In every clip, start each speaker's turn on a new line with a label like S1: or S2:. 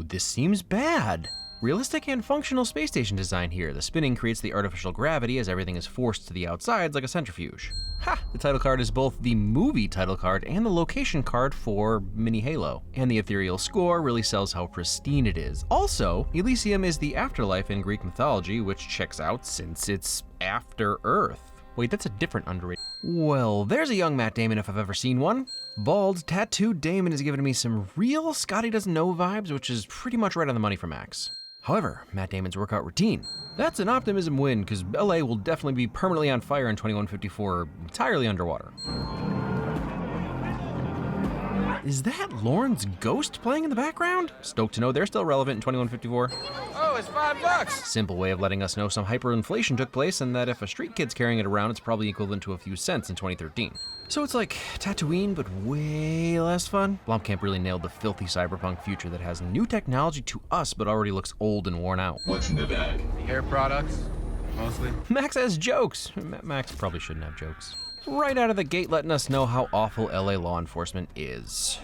S1: this seems bad. Realistic and functional space station design here. The spinning creates the artificial gravity as everything is forced to the outsides like a centrifuge. Ha! The title card is both the movie title card and the location card for Mini Halo. And the ethereal score really sells how pristine it is. Also, Elysium is the afterlife in Greek mythology, which checks out since it's after Earth. Wait, that's a different underrated. Well, there's a young Matt Damon if I've ever seen one. Bald, tattooed Damon is giving me some real Scotty Doesn't Know vibes, which is pretty much right on the money for Max. However, Matt Damon's workout routine. That's an optimism win, because LA will definitely be permanently on fire in 2154, entirely underwater. Is that Lauren's ghost playing in the background? Stoked to know they're still relevant in 2154.
S2: Oh, it's $5.
S1: Simple way of letting us know some hyperinflation took place and that if a street kid's carrying it around, it's probably equivalent to a few cents in 2013. So it's like Tatooine, but way less fun. Blomkamp really nailed the filthy cyberpunk future that has new technology to us, but already looks old and worn out.
S3: What's in the bag?
S2: Hair products, mostly.
S1: Max has jokes. Max probably shouldn't have jokes. Right out of the gate letting us know how awful LA law enforcement is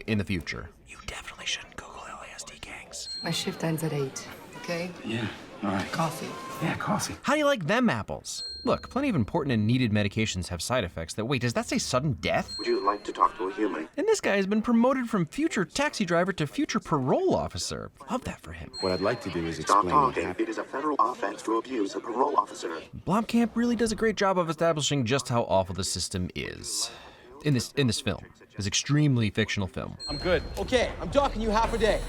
S1: in the future. You definitely shouldn't Google LASD gangs.
S4: My shift ends at 8, okay?
S3: Yeah, all right.
S4: Coffee.
S3: Yeah, coffee.
S1: How do you like them apples? Look, plenty of important and needed medications have side effects that, wait, does that say sudden death?
S5: Would you like to talk to a human?
S1: And this guy has been promoted from future taxi driver to future parole officer. Love that for him.
S6: What I'd like to do is
S5: Stop
S6: explain what
S5: talking.
S6: happened.
S5: It is a federal offense to abuse a parole officer.
S1: Blomkamp really does a great job of establishing just how awful the system is. In this film, this extremely fictional film.
S2: I'm good. Okay, I'm docking you half a day.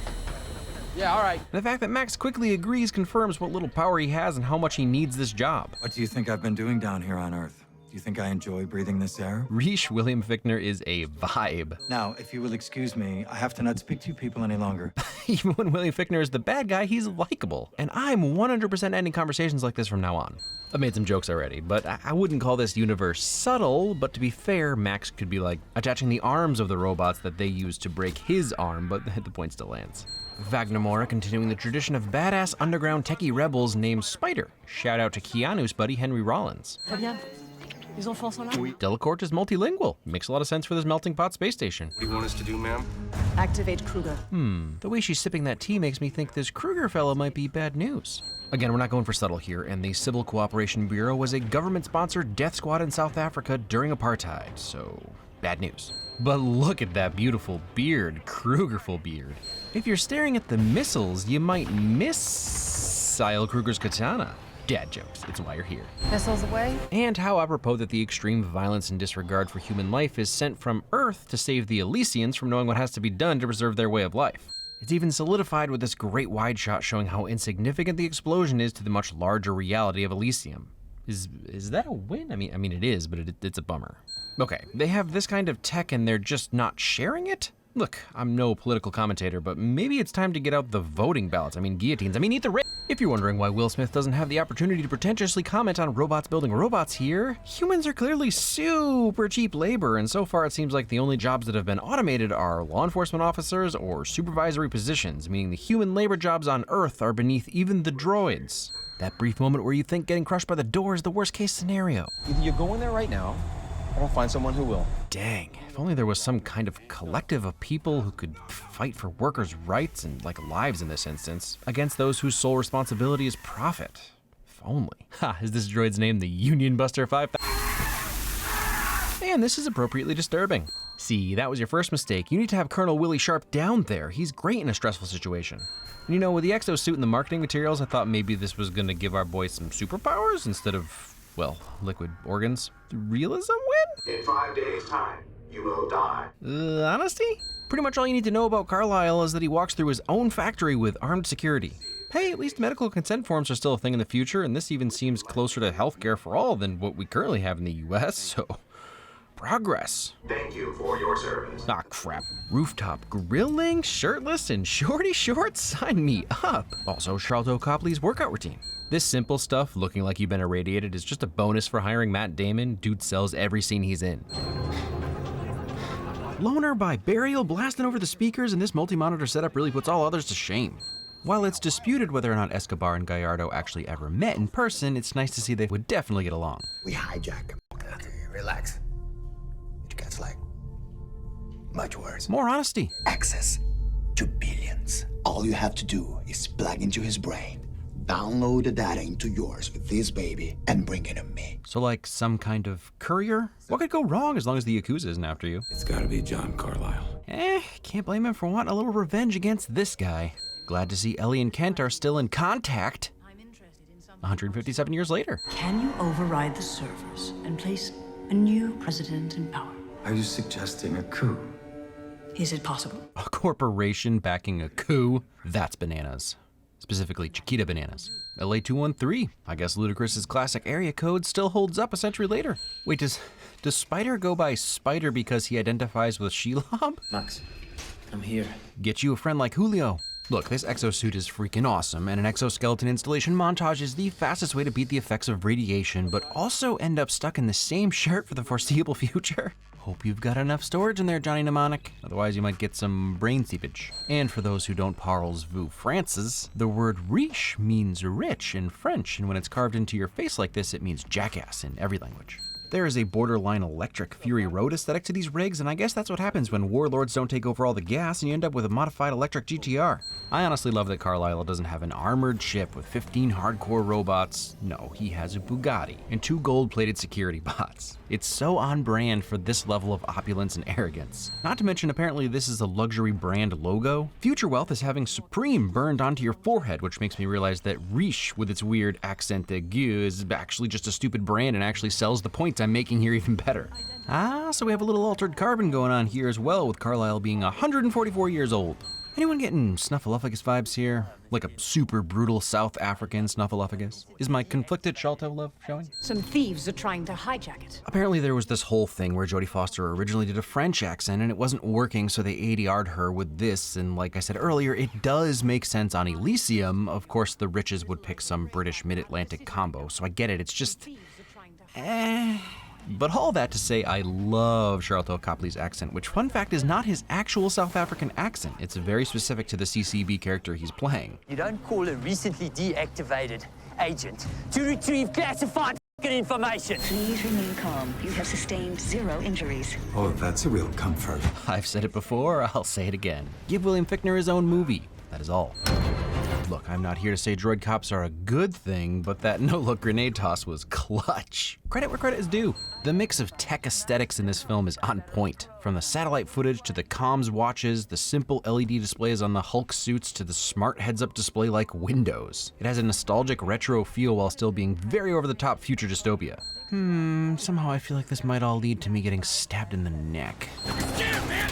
S2: Yeah, all right.
S1: The fact that Max quickly agrees confirms what little power he has and how much he needs this job.
S7: What do you think I've been doing down here on Earth? Do you think I enjoy breathing this air?
S1: Reesh William Fichtner is a vibe.
S7: Now, if you will excuse me, I have to not speak to you people any longer.
S1: Even when William Fichtner is the bad guy, he's likable. And I'm 100% ending conversations like this from now on. I've made some jokes already, but I wouldn't call this universe subtle, but to be fair, Max could be like attaching the arms of the robots that they use to break his arm, but the point still lands. Vagnamora continuing the tradition of badass underground techie rebels named Spider. Shout out to Keanu's buddy Henry Rollins. Delacorte is multilingual. Makes a lot of sense for this melting pot space station.
S2: What do you want us to do, ma'am?
S8: Activate Kruger.
S1: The way she's sipping that tea makes me think this Kruger fellow might be bad news. Again, we're not going for subtle here, and the Civil Cooperation Bureau was a government-sponsored death squad in South Africa during apartheid, so bad news. But look at that beautiful beard, Krugerful beard. If you're staring at the missiles, you might miss Sile Kruger's katana. Dad jokes, it's why you're here.
S4: Missiles away?
S1: And how apropos that the extreme violence and disregard for human life is sent from Earth to save the Elysians from knowing what has to be done to preserve their way of life. It's even solidified with this great wide shot showing how insignificant the explosion is to the much larger reality of Elysium. Is that a win? I mean it is, but it's a bummer. Okay, they have this kind of tech and they're just not sharing it? Look, I'm no political commentator, but maybe it's time to get out the voting ballots. Guillotines. Eat the If you're wondering why Will Smith doesn't have the opportunity to pretentiously comment on robots building robots here, humans are clearly super cheap labor, and so far it seems like the only jobs that have been automated are law enforcement officers or supervisory positions, meaning the human labor jobs on Earth are beneath even the droids. That brief moment where you think getting crushed by the door is the worst case scenario.
S2: Either you go in there right now, or I'll find someone who will.
S1: Dang, if only there was some kind of collective of people who could fight for workers' rights and lives in this instance, against those whose sole responsibility is profit. If only. Ha, is this droid's name the Union Buster 5000? And this is appropriately disturbing. See, that was your first mistake. You need to have Colonel Willie Sharp down there. He's great in a stressful situation. And with the exosuit and the marketing materials, I thought maybe this was gonna give our boy some superpowers instead of, well, liquid organs. Realism win?
S5: In 5 days' time, you will die.
S1: Honesty? Pretty much all you need to know about Carlisle is that he walks through his own factory with armed security. Hey, at least medical consent forms are still a thing in the future, and this even seems closer to healthcare for all than what we currently have in the US, so progress.
S5: Thank you for your service.
S1: Ah, crap. Rooftop grilling, shirtless, and shorty shorts? Sign me up. Also, Charlton Copley's workout routine. This simple stuff, looking like you've been irradiated, is just a bonus for hiring Matt Damon. Dude sells every scene he's in. Loner by Burial blasting over the speakers, and this multi-monitor setup really puts all others to shame. While it's disputed whether or not Escobar and Gallardo actually ever met in person, it's nice to see they would definitely get along.
S9: We hijack him. Relax. It gets much worse.
S1: More honesty.
S9: Access to billions. All you have to do is plug into his brain, download the data into yours with this baby, and bring it to me.
S1: So like some kind of courier? What could go wrong as long as the Yakuza isn't after you?
S3: It's gotta be John Carlyle.
S1: Can't blame him for wanting a little revenge against this guy. Glad to see Ellie and Kent are still in contact 157 years later.
S6: Can you override the servers and place a new president in power?
S3: Are you suggesting a coup?
S6: Is it possible?
S1: A corporation backing a coup? That's bananas. Specifically, Chiquita bananas. LA-213. I guess Ludacris's classic area code still holds up a century later. Wait, does Spider go by Spider because he identifies with Shelob?
S8: Max, I'm here.
S1: Get you a friend like Julio. Look, this exosuit is freaking awesome, and an exoskeleton installation montage is the fastest way to beat the effects of radiation, but also end up stuck in the same shirt for the foreseeable future. Hope you've got enough storage in there, Johnny Mnemonic. Otherwise, you might get some brain seepage. And for those who don't parlez vous Francis, the word riche means rich in French, and when it's carved into your face like this, it means jackass in every language. There is a borderline electric Fury Road aesthetic to these rigs, and I guess that's what happens when warlords don't take over all the gas and you end up with a modified electric GTR. I honestly love that Carlyle doesn't have an armored ship with 15 hardcore robots. No, he has a Bugatti and 2 gold-plated security bots. It's so on brand for this level of opulence and arrogance. Not to mention, apparently this is a luxury brand logo. Future Wealth is having Supreme burned onto your forehead, which makes me realize that Riche, with its weird accent aigu, is actually just a stupid brand and actually sells the points I'm making here even better. So we have a little altered carbon going on here as well, with Carlyle being 144 years old. Anyone getting Snuffleupagus vibes here? Like a super brutal South African Snuffleupagus? Is my conflicted Sholto love showing?
S6: Some thieves are trying to hijack it.
S1: Apparently there was this whole thing where Jodie Foster originally did a French accent and it wasn't working, so they ADR'd her with this, and like I said earlier, it does make sense on Elysium. Of course, the riches would pick some British mid-Atlantic combo, so I get it, it's just... But all that to say, I love Sharlto Copley's accent, which, fun fact, is not his actual South African accent. It's very specific to the CCB character he's playing.
S10: You don't call a recently deactivated agent to retrieve classified information.
S11: Please remain calm. You have sustained 0 injuries.
S3: Oh, that's a real comfort.
S1: I've said it before, I'll say it again. Give William Fichtner his own movie. That is all. Look, I'm not here to say droid cops are a good thing, but that no-look grenade toss was clutch. Credit where credit is due. The mix of tech aesthetics in this film is on point. From the satellite footage to the comms watches, the simple LED displays on the Hulk suits to the smart heads-up display like Windows. It has a nostalgic retro feel while still being very over-the-top future dystopia. Somehow I feel like this might all lead to me getting stabbed in the neck.
S2: Damn, man!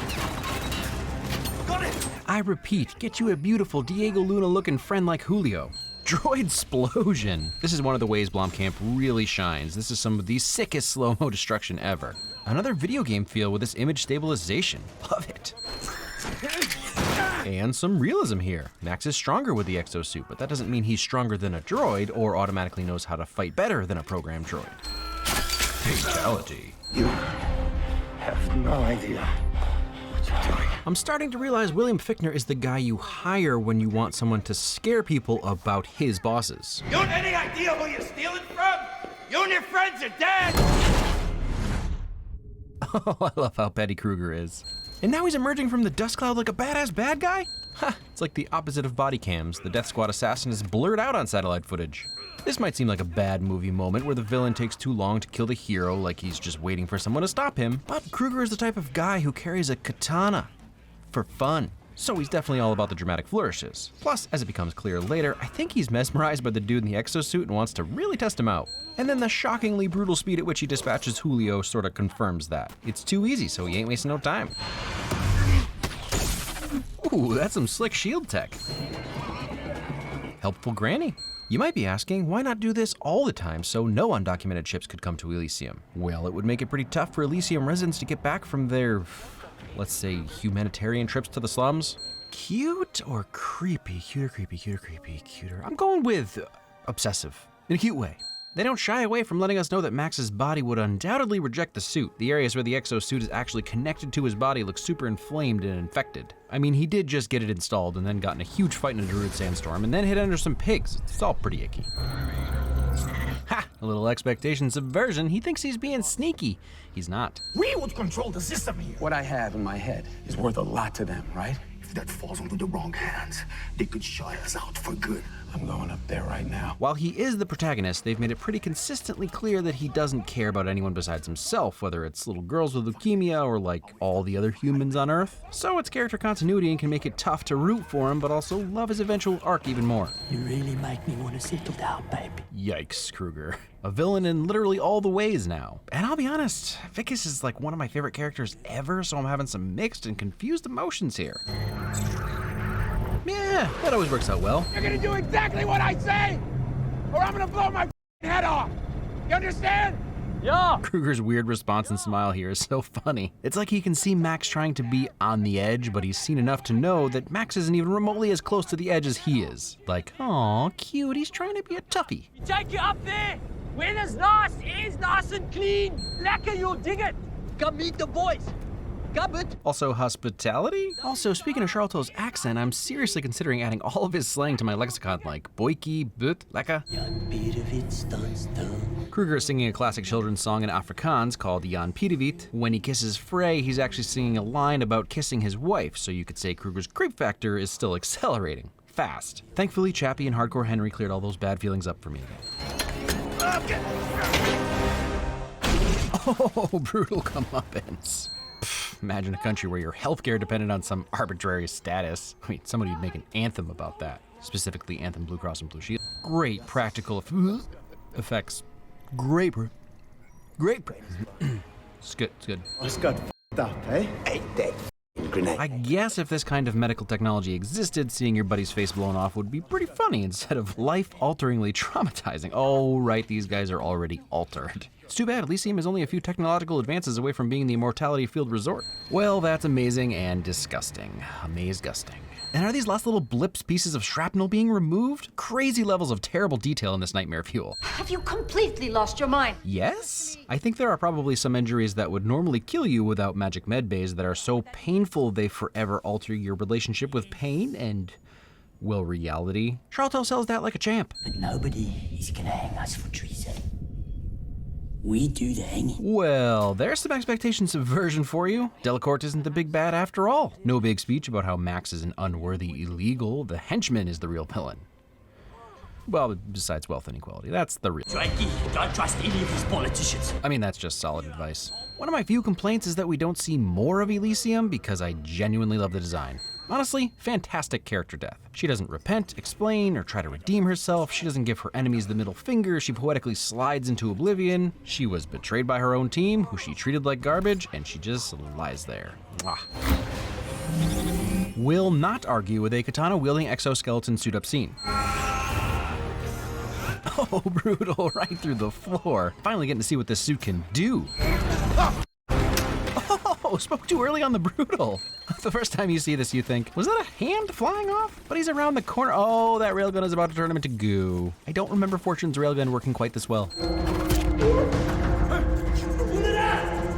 S2: Got it!
S1: I repeat, get you a beautiful Diego Luna-looking friend like Julio. Droidsplosion! This is one of the ways Blomkamp really shines. This is some of the sickest slow-mo destruction ever. Another video game feel with this image stabilization. Love it. And some realism here. Max is stronger with the exosuit, but that doesn't mean he's stronger than a droid or automatically knows how to fight better than a programmed droid. Fatality.
S3: You have no idea what you're doing.
S1: I'm starting to realize William Fichtner is the guy you hire when you want someone to scare people about his bosses.
S2: You have any idea who you're stealing from? You and your friends are dead!
S1: Oh, I love how petty Kruger is. And now he's emerging from the dust cloud like a badass bad guy? Ha, it's like the opposite of body cams. The Death Squad assassin is blurred out on satellite footage. This might seem like a bad movie moment where the villain takes too long to kill the hero, like he's just waiting for someone to stop him. But Kruger is the type of guy who carries a katana for fun. So he's definitely all about the dramatic flourishes. Plus, as it becomes clear later, I think he's mesmerized by the dude in the exosuit and wants to really test him out. And then the shockingly brutal speed at which he dispatches Julio sort of confirms that. It's too easy, so he ain't wasting no time. Ooh, that's some slick shield tech. Helpful granny. You might be asking, why not do this all the time so no undocumented ships could come to Elysium? Well, it would make it pretty tough for Elysium residents to get back from their, let's say, humanitarian trips to the slums. Cute or creepy? Cuter, creepy, cuter, creepy, cuter. I'm going with obsessive, in a cute way. They don't shy away from letting us know that Max's body would undoubtedly reject the suit. The areas where the exosuit is actually connected to his body look super inflamed and infected. I mean, he did just get it installed and then got in a huge fight in a Druid sandstorm and then hid under some pigs. It's all pretty icky. Ha! A little expectation subversion. He thinks he's being sneaky. He's not.
S2: We would control the system here.
S9: What I have in my head is worth a lot to them, right? If that falls into the wrong hands, they could shut us out for good.
S3: I'm going up there right now.
S1: While he is the protagonist, they've made it pretty consistently clear that he doesn't care about anyone besides himself, whether it's little girls with leukemia or like all the other humans on Earth. So it's character continuity and can make it tough to root for him, but also love his eventual arc even more.
S10: You really make me want to settle down, baby.
S1: Yikes, Kruger. A villain in literally all the ways now. And I'll be honest, Vicus is like one of my favorite characters ever, so I'm having some mixed and confused emotions here. Yeah, that always works out well.
S2: You're gonna do exactly what I say, or I'm gonna blow my head off. You understand?
S10: Yeah.
S1: Kruger's weird response and smile here is so funny. It's like he can see Max trying to be on the edge, but he's seen enough to know that Max isn't even remotely as close to the edge as he is. Like, aw, cute, he's trying to be a toughie.
S10: You take you up there. Weather's nice, air's nice and clean. Lekker, you'll dig it. Come meet the boys. Come it.
S1: Also, hospitality? Also, speaking of Charlton's accent, I'm seriously considering adding all of his slang to my lexicon, like boiki, but, lekker. Kruger is singing a classic children's song in Afrikaans called Jan Piedewit. When he kisses Frey, he's actually singing a line about kissing his wife, so you could say Kruger's creep factor is still accelerating. Fast. Thankfully, Chappie and Hardcore Henry cleared all those bad feelings up for me. Oh, brutal comeuppance. Imagine a country where your healthcare depended on some arbitrary status. I mean, somebody would make an anthem about that. Specifically, Anthem Blue Cross and Blue Shield. Great practical effects. Great. It's good, it's good.
S3: What's got f***ed up, eh?
S9: Hey, that grenade.
S1: I guess if this kind of medical technology existed, seeing your buddy's face blown off would be pretty funny instead of life-alteringly traumatizing. Oh, right, these guys are already altered. It's too bad Elysium is only a few technological advances away from being the Immortality Field Resort. Well, that's amazing and disgusting. Amaze-gusting. And are these last little blips pieces of shrapnel being removed? Crazy levels of terrible detail in this nightmare fuel.
S4: Have you completely lost your mind?
S1: Yes? I think there are probably some injuries that would normally kill you without magic med bays that are so painful they forever alter your relationship with pain and, well, reality. Charlton sells that like a champ.
S10: But nobody is gonna hang us for treason. We do the hanging.
S1: Well, there's some expectation subversion for you. Delacourt isn't the big bad after all. No big speech about how Max is an unworthy illegal. The henchman is the real villain. Well, besides wealth inequality, that's the real.
S10: Drakey, don't trust any of these politicians.
S1: I mean, that's just solid advice. One of my few complaints is that we don't see more of Elysium because I genuinely love the design. Honestly, fantastic character death. She doesn't repent, explain, or try to redeem herself. She doesn't give her enemies the middle finger. She poetically slides into oblivion. She was betrayed by her own team, who she treated like garbage, and she just lies there. Mwah. Will not argue with a katana-wielding exoskeleton suit-up scene. Oh, brutal, right through the floor. Finally getting to see what this suit can do. Oh, spoke too early on the brutal. The first time you see this, you think, was that a hand flying off? But he's around the corner. Oh, that railgun is about to turn him into goo. I don't remember Fortune's railgun working quite this well.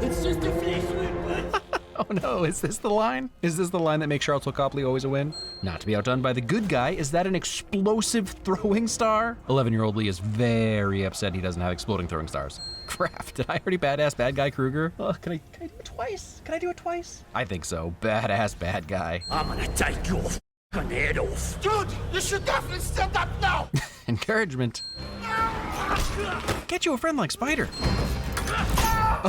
S10: It's just a flesh wound.
S1: Oh no, is this the line? Is this the line that makes Charlton Copley always a win? Not to be outdone by the good guy, is that an explosive throwing star? 11-year-old Lee is very upset he doesn't have exploding throwing stars. Crap, did I already badass bad guy Kruger? Oh, can I do it twice? Can I do it twice? I think so. Badass bad guy.
S10: I'm gonna take your f***ing head off.
S2: Dude, you should definitely stand up now.
S1: Encouragement. Get you a friend like Spider.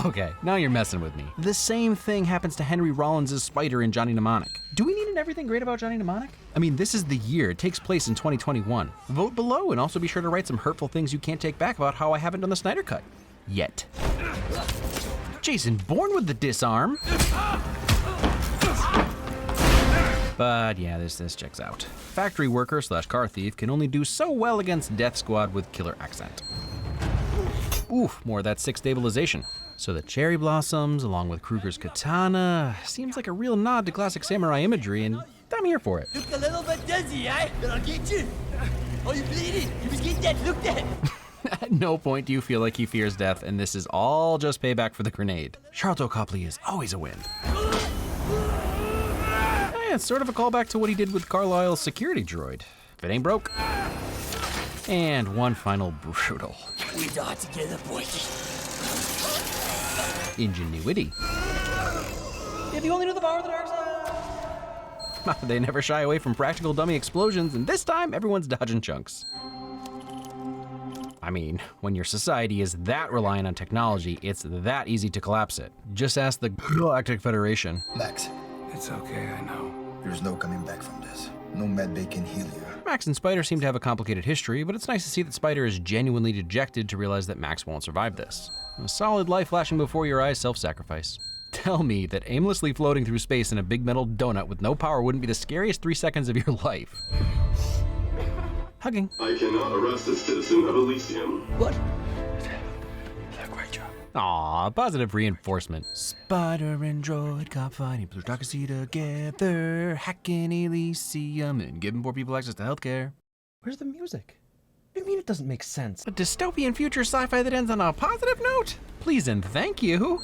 S1: Okay, now you're messing with me. The same thing happens to Henry Rollins' Spider in Johnny Mnemonic. Do we need an everything great about Johnny Mnemonic? I mean, this is the year. It takes place in 2021. Vote below and also be sure to write some hurtful things you can't take back about how I haven't done the Snyder Cut. Yet. Jason Bourne with the disarm. But yeah, this checks out. Factory worker / car thief can only do so well against Death Squad with killer accent. Oof, more of that 6 stabilization. So the cherry blossoms, along with Kruger's katana, seems like a real nod to classic samurai imagery, and I'm here for it.
S10: Look a little bit dizzy, eh? But I'll get you. Oh, you bleeding? You was getting that looked at.
S1: At no point do you feel like he fears death, and this is all just payback for the grenade. Charlton Copley is always a win. It's sort of a callback to what he did with Carlisle's security droid. If it ain't broke. And one final brutal.
S10: We die together, boys.
S1: Ingenuity.
S10: If you only knew the power of the dark side.
S1: They never shy away from practical dummy explosions, and this time everyone's dodging chunks. I mean, when your society is that reliant on technology, it's that easy to collapse it. Just ask the Galactic Federation.
S9: Max,
S7: It's okay, I know.
S9: there's no coming back from this. No medbay can heal you.
S1: Max and Spider seem to have a complicated history, but it's nice to see that Spider is genuinely dejected to realize that Max won't survive this. A solid life flashing before your eyes self-sacrifice. Tell me that aimlessly floating through space in a big metal donut with no power wouldn't be the scariest 3 seconds of your life. Hugging.
S12: I cannot arrest a citizen of Elysium.
S10: What?
S9: Great job.
S1: Aw, positive reinforcement. Spider and Droid cop fighting plutocracy together, hacking Elysium and giving poor people access to healthcare. Where's the music? What do you mean it doesn't make sense? A dystopian future sci-fi that ends on a positive note? Please and thank you.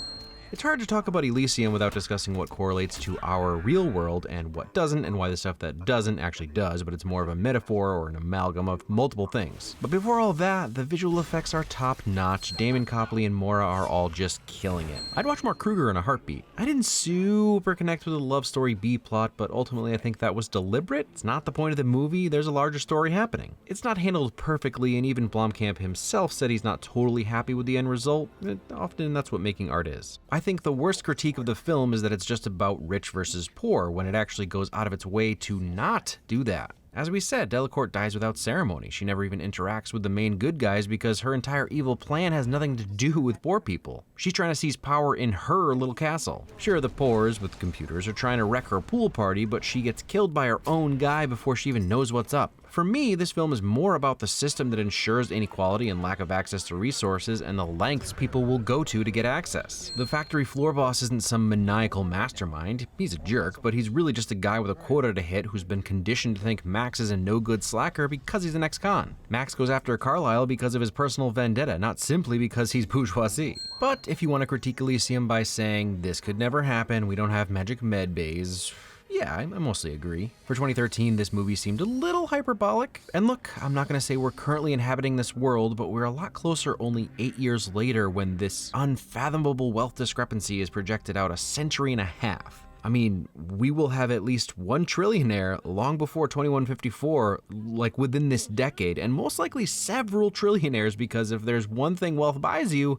S1: It's hard to talk about Elysium without discussing what correlates to our real world and what doesn't, and why the stuff that doesn't actually does, but it's more of a metaphor or an amalgam of multiple things. But before all that, the visual effects are top-notch. Damon Copley and Mora are all just killing it. I'd watch more Kruger in a heartbeat. I didn't super connect with the love story B-plot, but ultimately I think that was deliberate. It's not the point of the movie, there's a larger story happening. It's not handled perfectly, and even Blomkamp himself said he's not totally happy with the end result. Often that's what making art is. I think the worst critique of the film is that it's just about rich versus poor, when it actually goes out of its way to not do that. As we said, Delacourt dies without ceremony. She never even interacts with the main good guys because her entire evil plan has nothing to do with poor people. She's trying to seize power in her little castle. Sure, the poors with computers are trying to wreck her pool party, but she gets killed by her own guy before she even knows what's up. For me, this film is more about the system that ensures inequality and lack of access to resources and the lengths people will go to get access. The factory floor boss isn't some maniacal mastermind. He's a jerk, but he's really just a guy with a quota to hit who's been conditioned to think Max is a no-good slacker because he's an ex-con. Max goes after Carlisle because of his personal vendetta, not simply because he's bourgeoisie. But if you want to critique Elysium by saying, this could never happen, we don't have magic med bays, yeah, I mostly agree. For 2013, this movie seemed a little hyperbolic. And look, I'm not going to say we're currently inhabiting this world, but we're a lot closer only 8 years later when this unfathomable wealth discrepancy is projected out a century and a half. I mean, we will have at least one trillionaire long before 2154, like within this decade, and most likely several trillionaires, because if there's one thing wealth buys you,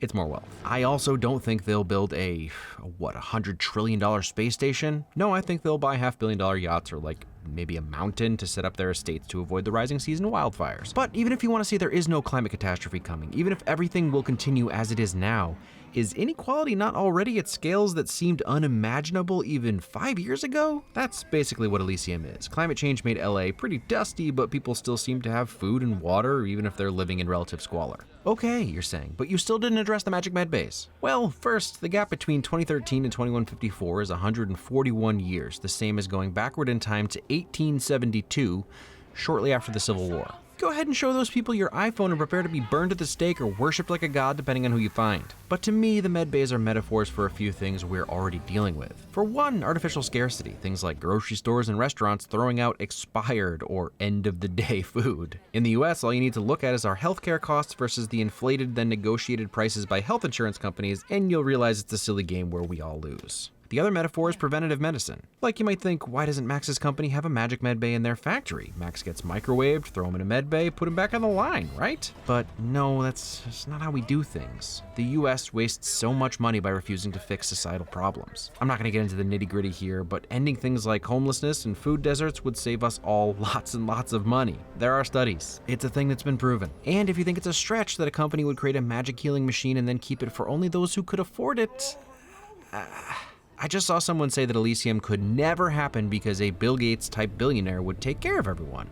S1: it's more wealth. I also don't think they'll build a $100 trillion space station? No, I think they'll buy $500 million yachts or like maybe a mountain to set up their estates to avoid the rising season wildfires. But even if you want to say there is no climate catastrophe coming, even if everything will continue as it is now, is inequality not already at scales that seemed unimaginable even 5 years ago? That's basically what Elysium is. Climate change made LA pretty dusty, but people still seem to have food and water, even if they're living in relative squalor. Okay, you're saying, but you still didn't address the magic med bays. Well, first, the gap between 2013 and 2154 is 141 years, the same as going backward in time to 1872, shortly after the Civil War. Go ahead and show those people your iPhone and prepare to be burned at the stake or worshipped like a god, depending on who you find. But to me, the med bays are metaphors for a few things we're already dealing with. For one, artificial scarcity, things like grocery stores and restaurants throwing out expired or end-of-the-day food. In the US, all you need to look at is our healthcare costs versus the inflated then negotiated prices by health insurance companies, and you'll realize it's a silly game where we all lose. The other metaphor is preventative medicine. Like, you might think, why doesn't Max's company have a magic med bay in their factory? Max gets microwaved, throw him in a med bay, put him back on the line, right? But no, that's not how we do things. The US wastes so much money by refusing to fix societal problems. I'm not gonna get into the nitty-gritty here, but ending things like homelessness and food deserts would save us all lots and lots of money. There are studies. It's a thing that's been proven. And if you think it's a stretch that a company would create a magic healing machine and then keep it for only those who could afford it, I just saw someone say that Elysium could never happen because a Bill Gates type billionaire would take care of everyone.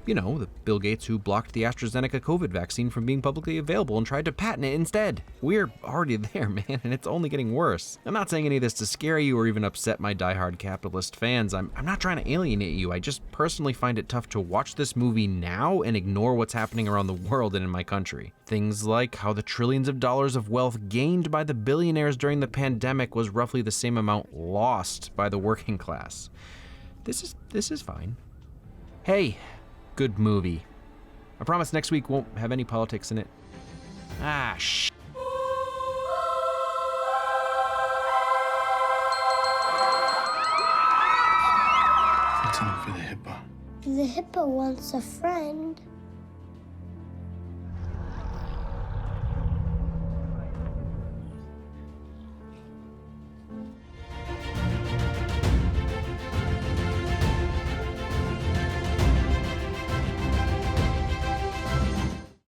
S1: You know, the Bill Gates who blocked the AstraZeneca COVID vaccine from being publicly available and tried to patent it instead. We're already there, man, and it's only getting worse. I'm not saying any of this to scare you or even upset my diehard capitalist fans. I'm not trying to alienate you. I just personally find it tough to watch this movie now and ignore what's happening around the world and in my country. Things like how the trillions of dollars of wealth gained by the billionaires during the pandemic was roughly the same amount lost by the working class. This is fine. Hey, good movie. I promise next week won't have any politics in it. Shh.
S13: What's in it for the hippo?
S14: The hippo wants a friend.